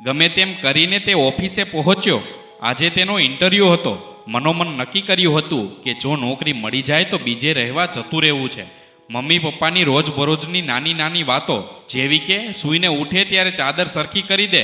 ગમે તેમ કરીને તે ઓફિસે પહોંચ્યો. આજે તેનો ઇન્ટરવ્યૂ હતો. મનોમન નક્કી કર્યું હતું કે જો નોકરી મળી જાય તો બીજે રહેવા જતું રહેવું છે. મમ્મી પપ્પાની રોજબરોજની નાની નાની વાતો, જેવી કે સૂઈને ઉઠે ત્યારે ચાદર સરખી કરી દે,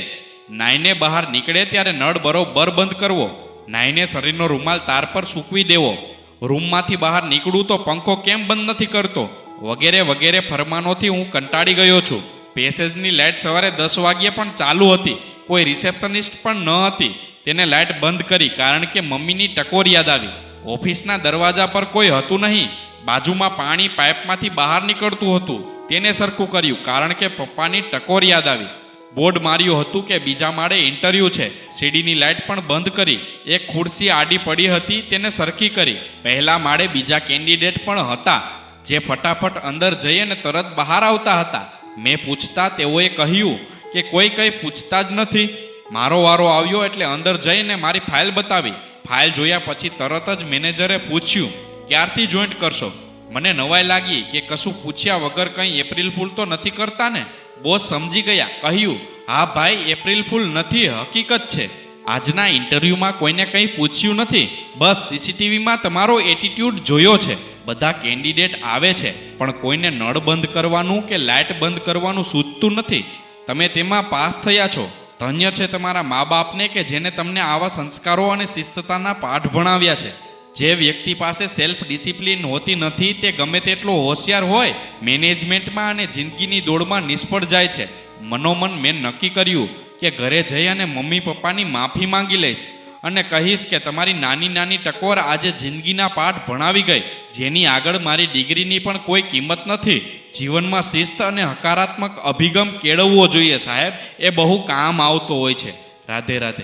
નાઈને બહાર નીકળે ત્યારે નળ બરોબર બંધ કરવો, નાઈને શરીરનો રૂમાલ તાર પર સૂકવી દેવો, રૂમમાંથી બહાર નીકળું તો પંખો કેમ બંધ નથી કરતો, વગેરે વગેરે ફરમાનોથી હું કંટાળી ગયો છું. પેસેજની લાઇટ સવારે 10 વાગ્યે પણ ચાલુ હતી. કોઈ રિસેપ્શનિસ્ટ પણ ન હતી. તેને લાઇટ બંધ કરી કારણ કે મમ્મીની ટકોર યાદ આવી. ઓફિસના દરવાજા પર કોઈ હતું નહીં. બાજુમાં પાણી પાઇપમાંથી બહાર નીકળતું હતું. તેને સરખું કર્યું કારણ કે પપ્પાની ટકોર યાદ આવી. બોર્ડ માર્યું હતું કે બીજા માળે ઇન્ટરવ્યૂ છે. સીડીની લાઇટ પણ બંધ કરી. એક ખુરશી આડી પડી હતી, તેને સરખી કરી. પહેલા માળે બીજા કેન્ડિડેટ પણ હતા, જે ફટાફટ અંદર જઈ અને તરત બહાર આવતા હતા. મેં પૂછતા તેઓએ કહ્યું કે કોઈ કંઈ પૂછતા જ નથી. મારો વારો આવ્યો એટલે અંદર જઈને મારી ફાઇલ બતાવી. ફાઇલ જોયા પછી તરત જ મેનેજરે પૂછ્યું, ક્યારથી જોઈન્ટ કરશો? મને નવાઈ લાગી કે કશું પૂછ્યા વગર કંઈ એપ્રિલ ફૂલ તો નથી કરતા ને. બોસ સમજી ગયા. કહ્યું, હા ભાઈ, એપ્રિલ ફૂલ નથી, હકીકત છે. આજના ઇન્ટરવ્યૂમાં કોઈને કંઈ પૂછ્યું નથી. બસ સીસીટીવીમાં તમારો એટીટ્યૂડ જોયો છે. બધા કેન્ડિડેટ આવે છે, પણ કોઈને નળ બંધ કરવાનું કે લાઇટ બંધ કરવાનું સૂચતું નથી. તમે તેમાં પાસ થયા છો. ધન્ય છે તમારા મા બાપને કે જેને તમને આવા સંસ્કારો અને શિસ્તતાના પાઠ ભણાવ્યા છે. જે વ્યક્તિ પાસે સેલ્ફ ડિસિપ્લિન હોતી નથી તે ગમે તેટલો હોશિયાર હોય, મેનેજમેન્ટમાં અને જિંદગીની દોડમાં નિષ્ફળ જાય છે. મનોમન મેં નક્કી કર્યું કે ઘરે જઈ અને મમ્મી પપ્પાની માફી માંગી લઈશ અને કહીશ કે તમારી નાની નાની ટકોર આજે જિંદગીના પાઠ ભણાવી ગઈ, જેની આગળ મારી ડિગ્રીની પણ કોઈ કિંમત નથી. જીવનમાં શિસ્ત અને હકારાત્મક અભિગમ કેળવવો જોઈએ સાહેબ. એ બહુ કામ આવતો હોય છે. રાધે રાધે.